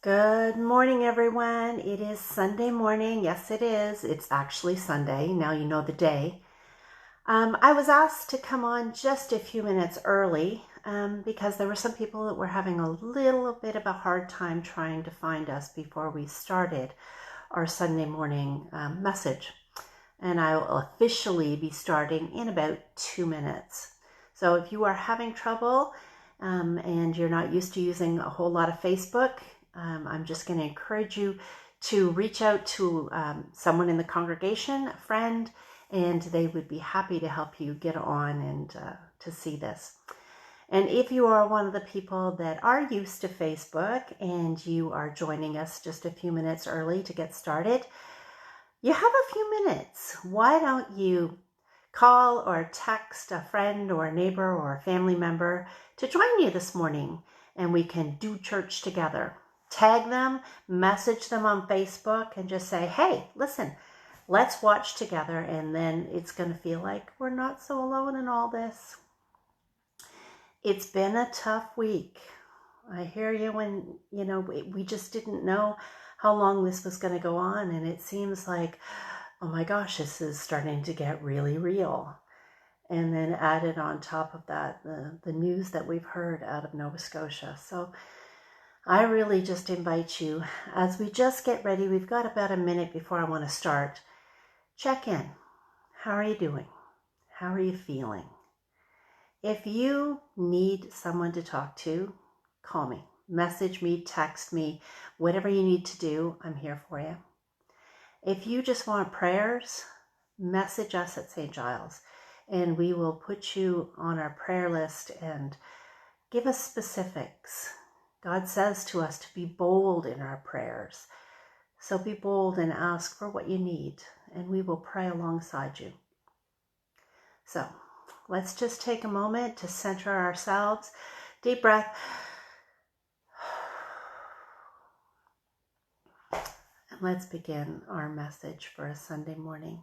Good morning, everyone. It is Sunday morning. Yes, it is. It's actually Sunday. Now you know the day. I was asked to come on just a few minutes early because there were some people that were having a little bit of a hard time trying to find us before we started our Sunday morning message. And I will officially be starting in about 2 minutes. So if you are having trouble and you're not used to using a whole lot of Facebook, I'm just going to encourage you to reach out to someone in the congregation, a friend, and they would be happy to help you get on and to see this. And if you are one of the people that are used to Facebook and you are joining us just a few minutes early to get started, you have a few minutes. Why don't you call or text a friend or a neighbor or a family member to join you this morning and we can do church together. Tag them, message them on Facebook and just say, hey, listen, let's watch together, and then it's going to feel like we're not so alone in all this. It's been a tough week. I hear you when, we just didn't know how long this was going to go on, and it seems like, oh my gosh, this is starting to get really real. And then added on top of that, the news that we've heard out of Nova Scotia. So I really just invite you, as we just get ready, we've got about a minute before I want to start, check in. How are you doing? How are you feeling? If you need someone to talk to, call me, message me, text me, whatever you need to do, I'm here for you. If you just want prayers, message us at St. Giles and we will put you on our prayer list and give us specifics. God says to us to be bold in our prayers. So be bold and ask for what you need, and we will pray alongside you. So let's just take a moment to center ourselves. Deep breath. And let's begin our message for a Sunday morning.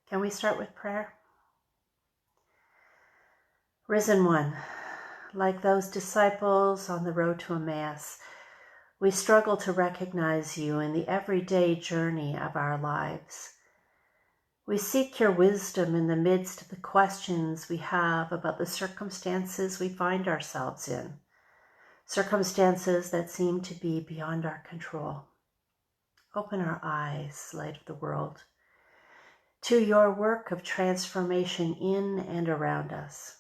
Can we start with prayer? Risen One, like those disciples on the road to Emmaus, we struggle to recognize you in the everyday journey of our lives. We seek your wisdom in the midst of the questions we have about the circumstances we find ourselves in, circumstances that seem to be beyond our control. Open our eyes, light of the world, to your work of transformation in and around us.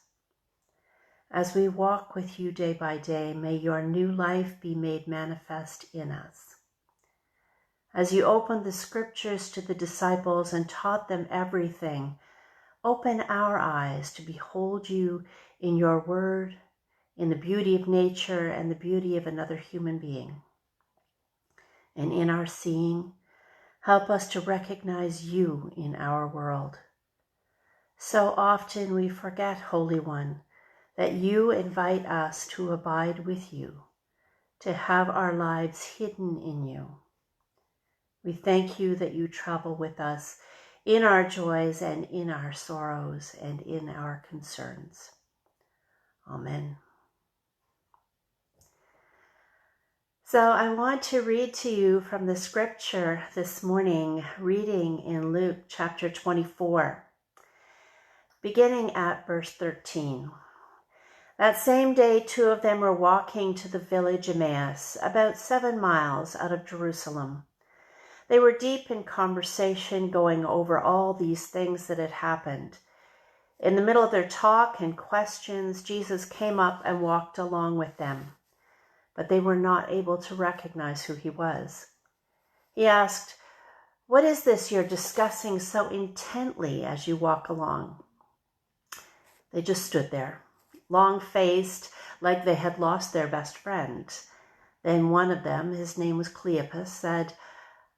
As we walk with you day by day, may your new life be made manifest in us. As you opened the scriptures to the disciples and taught them everything, open our eyes to behold you in your word, in the beauty of nature and the beauty of another human being. And in our seeing, help us to recognize you in our world. So often we forget, Holy One, that you invite us to abide with you, to have our lives hidden in you. We thank you that you travel with us in our joys and in our sorrows and in our concerns. Amen. So I want to read to you from the scripture this morning, reading in Luke chapter 24, beginning at verse 13. That same day, 2 of them were walking to the village Emmaus, about 7 miles out of Jerusalem. They were deep in conversation, going over all these things that had happened. In the middle of their talk and questions, Jesus came up and walked along with them, but they were not able to recognize who he was. He asked, "What is this you're discussing so intently as you walk along?" They just stood there, long-faced, like they had lost their best friend. Then one of them, his name was Cleopas, said,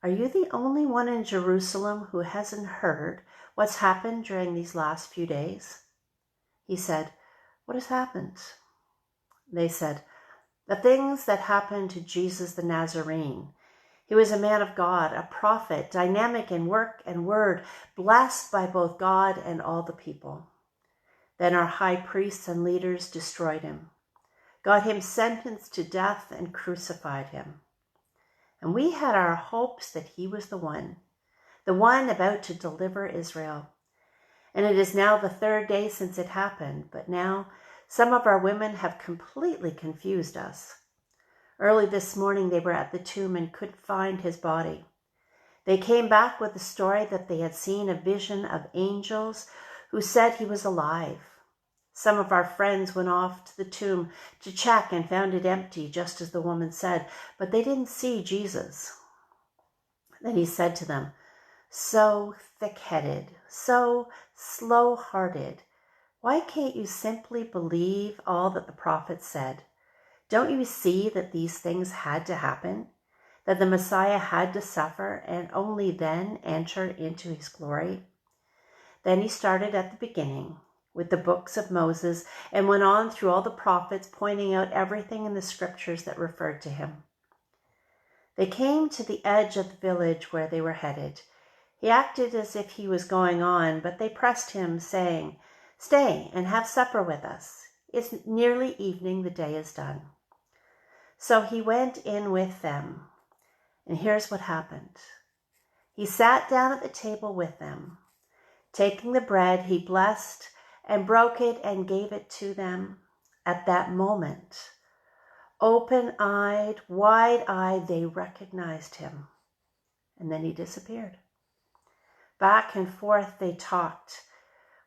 "Are you the only one in Jerusalem who hasn't heard what's happened during these last few days?" He said, "What has happened?" They said, "The things that happened to Jesus the Nazarene. He was a man of God, a prophet, dynamic in work and word, blessed by both God and all the people. Then our high priests and leaders destroyed him, got him sentenced to death and crucified him. And we had our hopes that he was the one about to deliver Israel. And it is now the third day since it happened, but now some of our women have completely confused us. Early this morning, they were at the tomb and couldn't find his body. They came back with the story that they had seen a vision of angels who said he was alive. Some of our friends went off to the tomb to check and found it empty, just as the woman said, but they didn't see Jesus. Then he said to them, "So thick-headed, so slow-hearted, why can't you simply believe all that the prophets said? Don't you see that these things had to happen? That the Messiah had to suffer and only then enter into his glory?" Then he started at the beginning with the books of Moses and went on through all the prophets, pointing out everything in the scriptures that referred to him. They came to the edge of the village where they were headed. He acted as if he was going on, but they pressed him, saying, "Stay and have supper with us. It's nearly evening, the day is done." So he went in with them. And here's what happened. He sat down at the table with them. Taking the bread, he blessed and broke it and gave it to them. At that moment, open-eyed, wide-eyed, they recognized him. And then he disappeared. Back and forth they talked.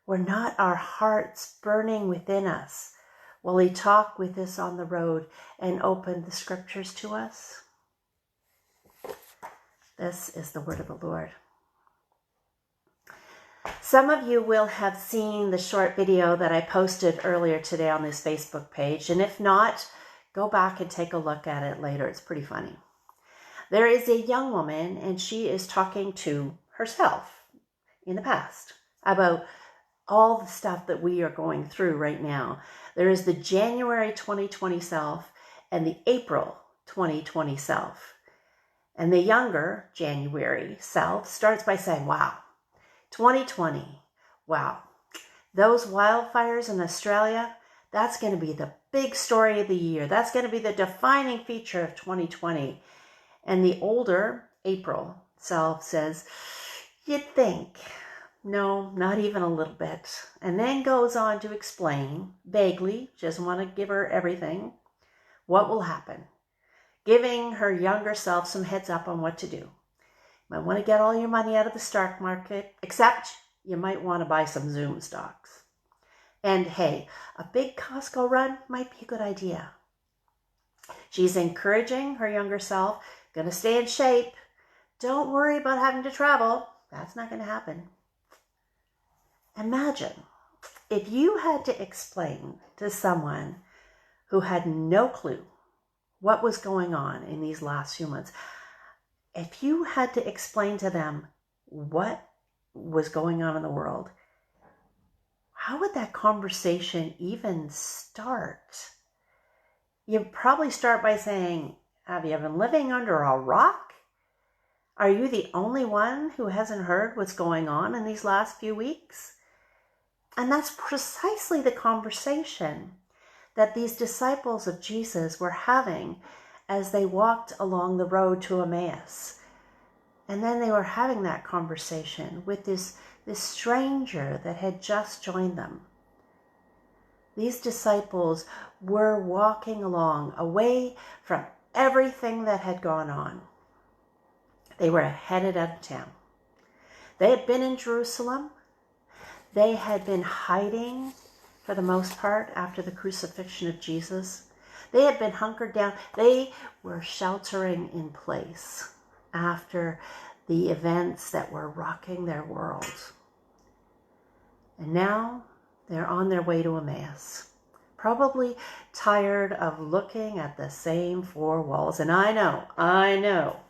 Were not our hearts burning within us while he talked with us on the road and opened the scriptures to us? This is the word of the Lord. Some of you will have seen the short video that I posted earlier today on this Facebook page, and if not, go back and take a look at it later. It's pretty funny. There is a young woman, and she is talking to herself in the past about all the stuff that we are going through right now. There is the January 2020 self and the April 2020 self. And the younger January self starts by saying, "Wow, 2020, wow, those wildfires in Australia, that's going to be the big story of the year. That's going to be the defining feature of 2020. And the older April self says, "You'd think, no, not even a little bit." And then goes on to explain, vaguely, doesn't want to give her everything, what will happen, giving her younger self some heads up on what to do. You might want to get all your money out of the stock market, except you might want to buy some Zoom stocks. And hey, a big Costco run might be a good idea. She's encouraging her younger self, gonna stay in shape. Don't worry about having to travel. That's not going to happen. Imagine if you had to explain to someone who had no clue what was going on in these last few months, if you had to explain to them what was going on in the world, how would that conversation even start? You'd probably start by saying, "Have you been living under a rock? Are you the only one who hasn't heard what's going on in these last few weeks?" And that's precisely the conversation that these disciples of Jesus were having as they walked along the road to Emmaus. And then they were having that conversation with this stranger that had just joined them. These disciples were walking along away from everything that had gone on. They were headed out of town. They had been in Jerusalem. They had been hiding for the most part after the crucifixion of Jesus. They had been hunkered down. They were sheltering in place after the events that were rocking their world. And now they're on their way to Emmaus, probably tired of looking at the same four walls. And I know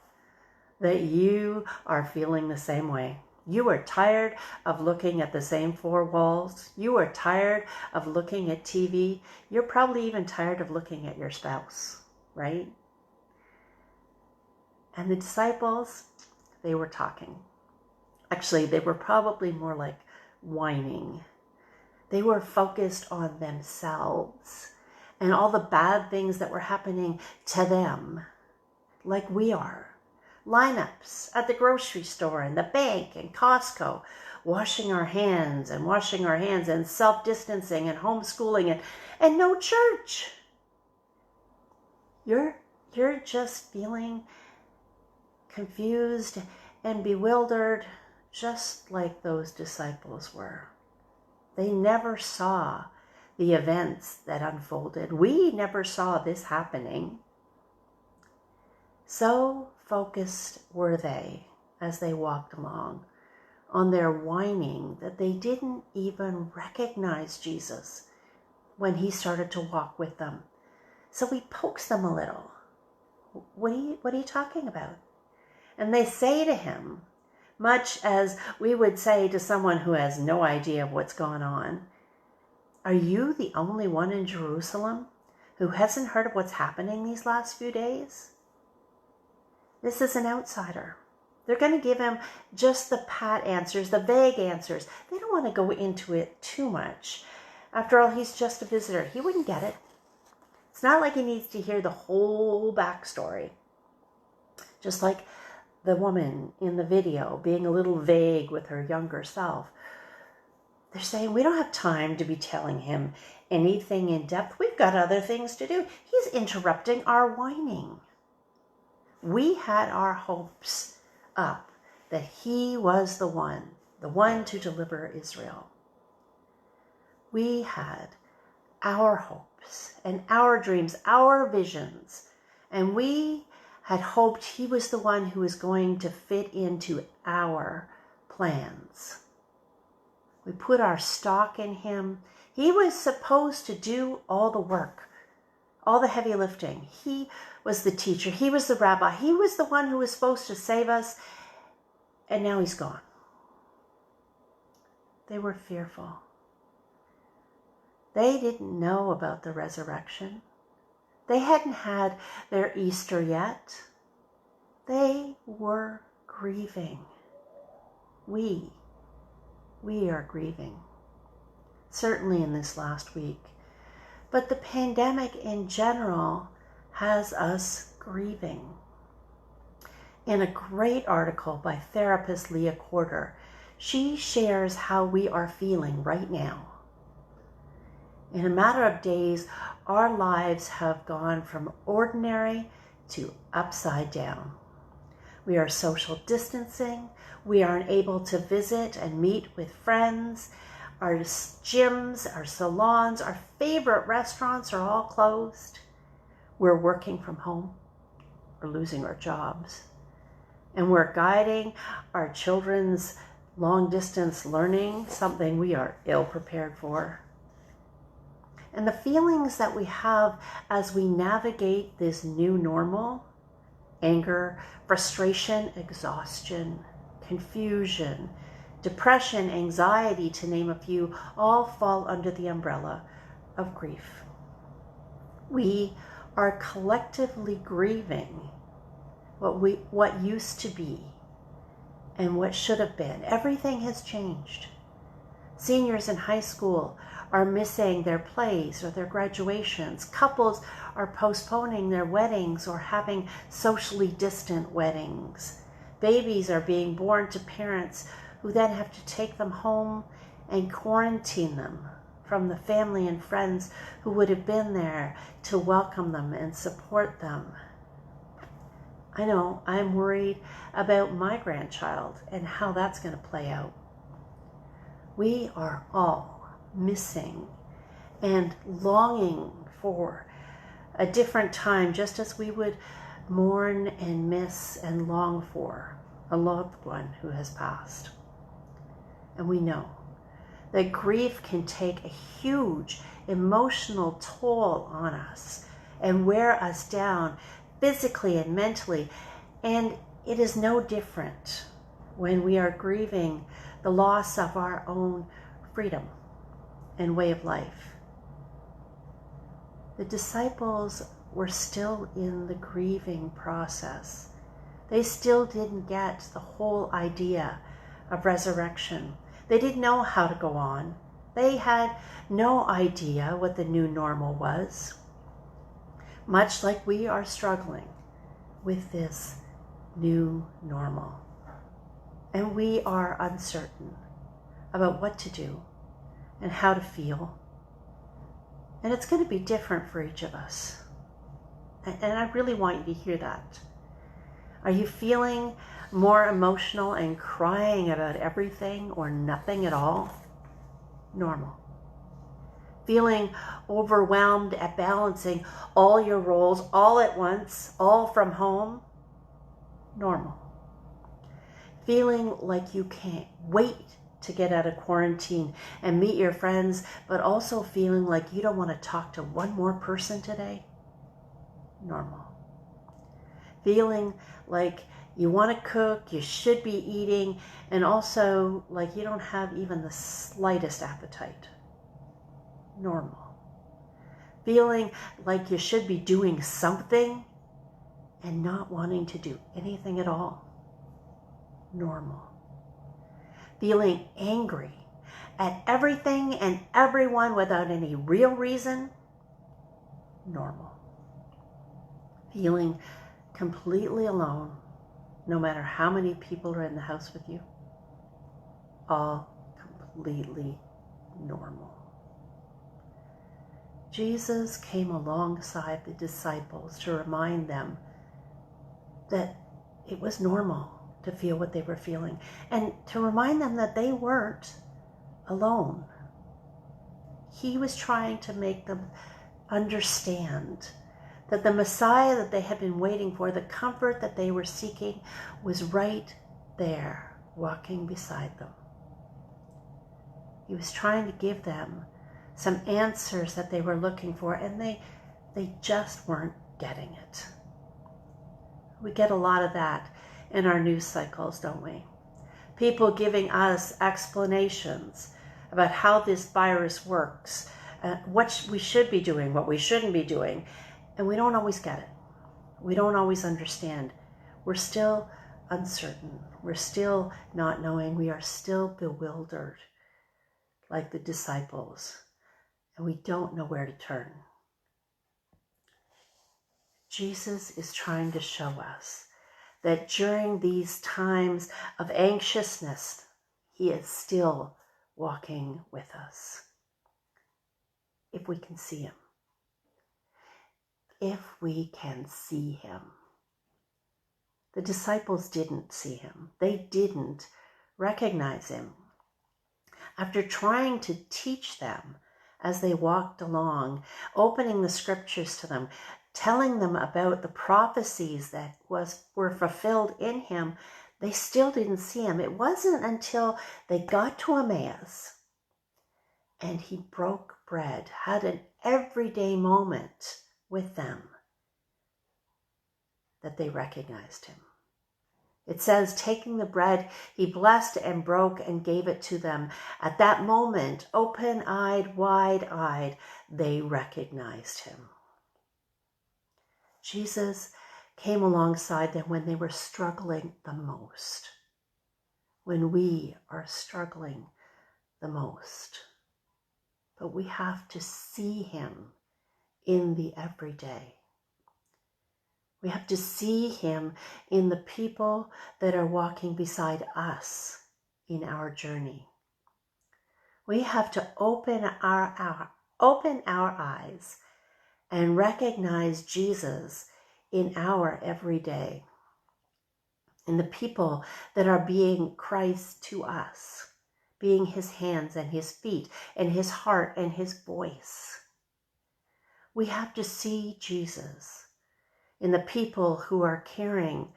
that you are feeling the same way. You are tired of looking at the same four walls. You are tired of looking at TV. You're probably even tired of looking at your spouse, right? And the disciples, they were talking. Actually, they were probably more like whining. They were focused on themselves and all the bad things that were happening to them, like we are. Lineups at the grocery store and the bank and Costco, washing our hands and self-distancing and homeschooling and no church. You're just feeling confused and bewildered, just like those disciples were. They never saw the events that unfolded. We never saw this happening. So focused were they as they walked along on their whining that they didn't even recognize Jesus when he started to walk with them. So he pokes them a little. What are you talking about? And they say to him, much as we would say to someone who has no idea of what's going on, are you the only one in Jerusalem who hasn't heard of what's happening these last few days? This is an outsider. They're going to give him just the pat answers, the vague answers. They don't want to go into it too much. After all, he's just a visitor. He wouldn't get it. It's not like he needs to hear the whole backstory. Just like the woman in the video being a little vague with her younger self. They're saying, we don't have time to be telling him anything in depth. We've got other things to do. He's interrupting our whining. We had our hopes up that he was the one to deliver Israel. We had our hopes and our dreams, our visions, and we had hoped he was the one who was going to fit into our plans. We put our stock in him. He was supposed to do all the work, all the heavy lifting. He was the teacher. He was the rabbi. He was the one who was supposed to save us. And now he's gone. They were fearful. They didn't know about the resurrection. They hadn't had their Easter yet. They were grieving. We are grieving, certainly in this last week. But the pandemic in general has us grieving. In a great article by therapist Leah Corder, she shares how we are feeling right now. In a matter of days, our lives have gone from ordinary to upside down. We are social distancing. We aren't able to visit and meet with friends. Our gyms, our salons, our favorite restaurants are all closed. We're working from home. We're losing our jobs. And we're guiding our children's long-distance learning, something we are ill prepared for. And the feelings that we have as we navigate this new normal, anger, frustration, exhaustion, confusion, depression, anxiety, to name a few, all fall under the umbrella of grief. We are collectively grieving what used to be and what should have been. Everything has changed. Seniors in high school are missing their plays or their graduations. Couples are postponing their weddings or having socially distant weddings. Babies are being born to parents who then have to take them home and quarantine them from the family and friends who would have been there to welcome them and support them. I know I'm worried about my grandchild and how that's going to play out. We are all missing and longing for a different time, just as we would mourn and miss and long for a loved one who has passed. And we know that grief can take a huge emotional toll on us and wear us down physically and mentally. And it is no different when we are grieving the loss of our own freedom and way of life. The disciples were still in the grieving process. They still didn't get the whole idea of resurrection. They didn't know how to go on. They had no idea what the new normal was. much like we are struggling with this new normal. And we are uncertain about what to do and how to feel. And it's going to be different for each of us. And I really want you to hear that. Are you feeling more emotional and crying about everything or nothing at all? Normal. Feeling overwhelmed at balancing all your roles all at once, all from home? Normal. Feeling like you can't wait to get out of quarantine and meet your friends, but also feeling like you don't want to talk to one more person today? Normal. Feeling like you want to cook, you should be eating, and also like you don't have even the slightest appetite? Normal. Feeling like you should be doing something and not wanting to do anything at all? Normal. Feeling angry at everything and everyone without any real reason? Normal. Feeling completely alone, no matter how many people are in the house with you? All completely normal. Jesus came alongside the disciples to remind them that it was normal to feel what they were feeling, and to remind them that they weren't alone. He was trying to make them understand that the Messiah that they had been waiting for, the comfort that they were seeking, was right there, walking beside them. He was trying to give them some answers that they were looking for, and they just weren't getting it. We get a lot of that in our news cycles, don't we? People giving us explanations about how this virus works, what we should be doing, what we shouldn't be doing, and we don't always get it. We don't always understand. We're still uncertain. We're still not knowing. We are still bewildered, like the disciples, and we don't know where to turn. Jesus is trying to show us that during these times of anxiousness, he is still walking with us. If we can see him. If we can see him. The disciples didn't see him. They didn't recognize him. After trying to teach them as they walked along, opening the scriptures to them, telling them about the prophecies that were fulfilled in him, they still didn't see him. It wasn't until they got to Emmaus and he broke bread, had an everyday moment with them, that they recognized him. It says, taking the bread, he blessed and broke and gave it to them. At that moment, open-eyed, wide-eyed, they recognized him. Jesus came alongside them when they were struggling the most, when we are struggling the most. But we have to see him in the everyday. We have to see him in the people that are walking beside us in our journey. We have to open our eyes and recognize Jesus in our everyday, in the people that are being Christ to us, being his hands and his feet and his heart and his voice. We have to see Jesus in the people who are caring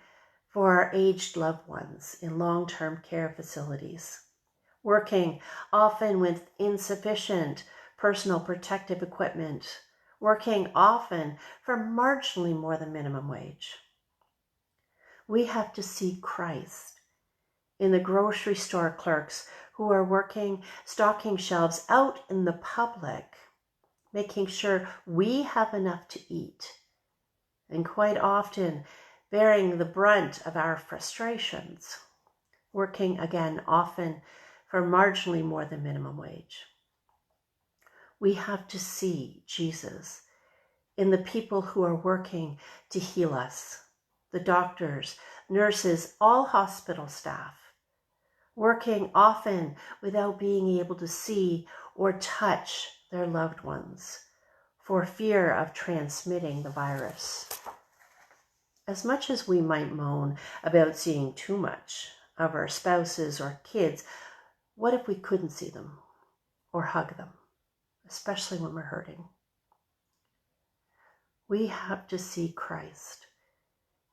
for our aged loved ones in long-term care facilities, working often with insufficient personal protective equipment, working often for marginally more than minimum wage. We have to see Christ in the grocery store clerks who are working, stocking shelves out in the public, making sure we have enough to eat, and quite often bearing the brunt of our frustrations, working again often for marginally more than minimum wage. We have to see Jesus in the people who are working to heal us, the doctors, nurses, all hospital staff, working often without being able to see or touch their loved ones for fear of transmitting the virus. As much as we might moan about seeing too much of our spouses or kids, what if we couldn't see them or hug them, especially when we're hurting? We have to see Christ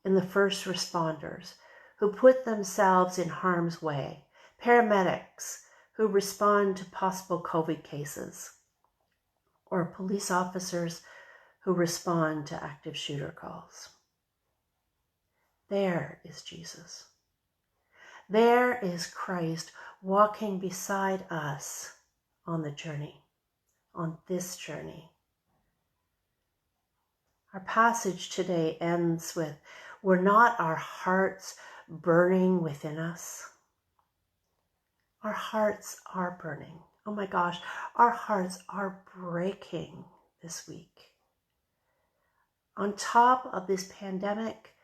in the first responders who put themselves in harm's way, paramedics who respond to possible COVID cases, or police officers who respond to active shooter calls. There is Jesus. There is Christ walking beside us on the journey, on this journey. Our passage today ends with, were not our hearts burning within us? Our hearts are burning. Oh my gosh, our hearts are breaking this week. On top of this pandemic,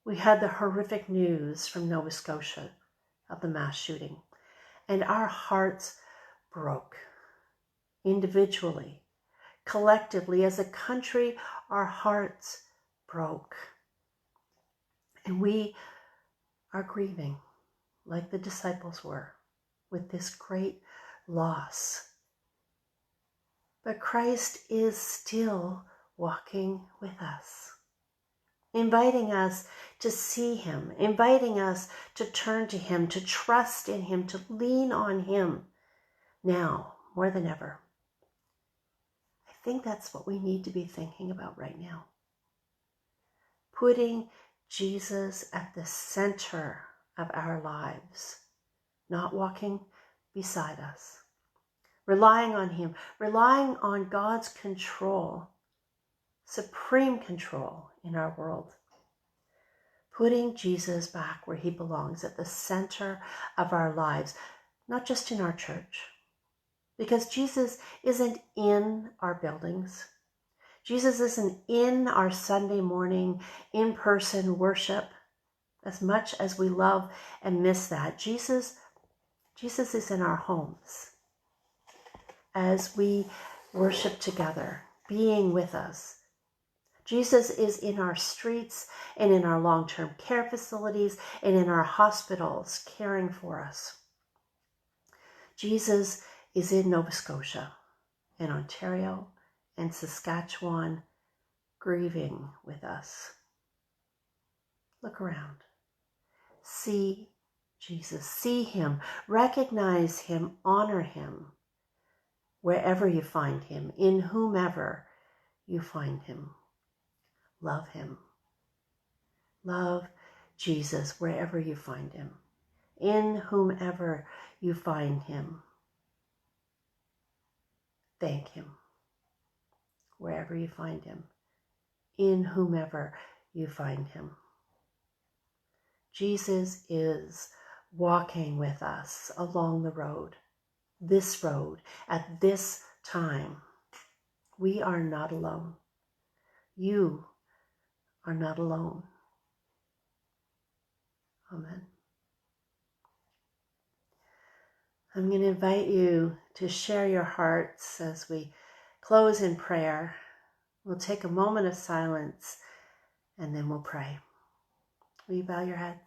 we had the horrific news from Nova Scotia of the mass shooting, and our hearts broke. Individually, collectively, as a country, our hearts broke. And we are grieving, like the disciples were, with this great loss. But Christ is still walking with us, inviting us to see him, inviting us to turn to him, to trust in him, to lean on him now more than ever. I think that's what we need to be thinking about right now. Putting Jesus at the center of our lives, not walking beside us, relying on him, relying on God's control, supreme control in our world. Putting Jesus back where he belongs, at the center of our lives, not just in our church. Because Jesus isn't in our buildings. Jesus isn't in our Sunday morning in-person worship, as much as we love and miss that. Jesus is in our homes as we worship together, being with us. Jesus is in our streets and in our long-term care facilities and in our hospitals caring for us. Jesus is in Nova Scotia, in Ontario, and Saskatchewan, grieving with us. Look around. See Jesus. See him. Recognize him. Honor him. Wherever you find him, in whomever you find him. Love him. Love Jesus wherever you find him. In whomever you find him. Thank him. Wherever you find him. In whomever you find him. Jesus is walking with us along the road, at this time. We are not alone. You are not alone. Amen. I'm going to invite you to share your hearts as we close in prayer. We'll take a moment of silence and then we'll pray. Will you bow your heads?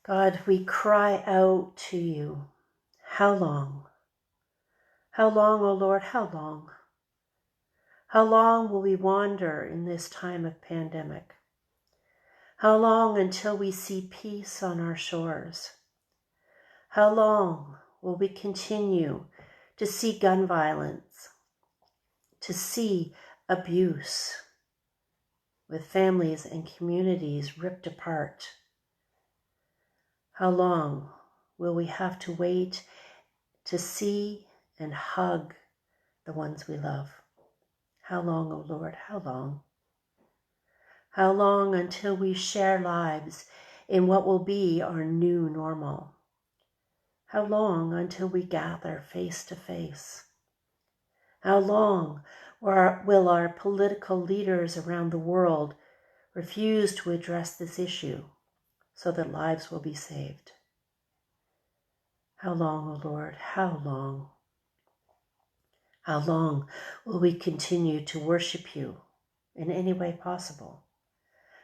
God, we cry out to you. How long? How long, O Lord, how long? How long will we wander in this time of pandemic? How long until we see peace on our shores? How long will we continue to see gun violence, to see abuse, with families and communities ripped apart? How long will we have to wait to see and hug the ones we love? How long, O Lord, how long? How long until we share lives in what will be our new normal? How long until we gather face to face? How long will our political leaders around the world refuse to address this issue so that lives will be saved? How long, O Lord, how long? How long will we continue to worship you in any way possible?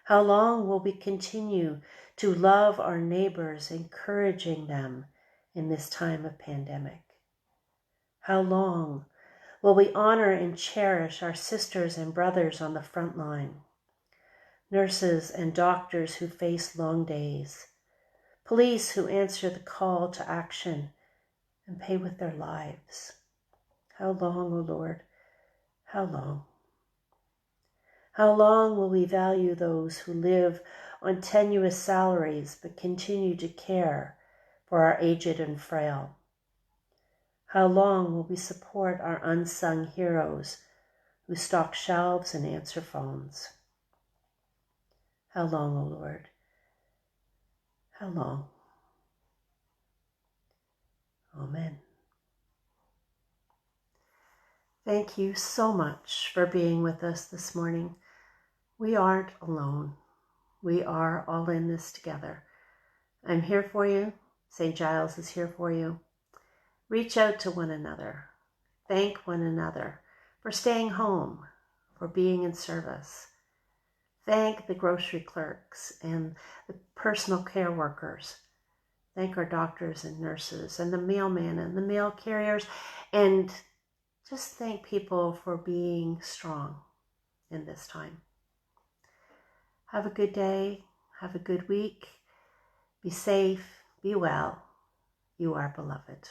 How long will we continue to love our neighbors, encouraging them in this time of pandemic? How long will we honor and cherish our sisters and brothers on the front line, nurses and doctors who face long days, police who answer the call to action and pay with their lives? How long, O Lord, how long? How long will we value those who live on tenuous salaries but continue to care for our aged and frail? How long will we support our unsung heroes who stock shelves and answer phones? How long, O Lord? How long? Amen. Thank you so much for being with us this morning. We aren't alone. We are all in this together. I'm here for you. St. Giles is here for you. Reach out to one another. Thank one another for staying home, for being in service. Thank the grocery clerks and the personal care workers. Thank our doctors and nurses and the mailman and the mail carriers. And just thank people for being strong in this time. Have a good day. Have a good week. Be safe. Be well. You are beloved.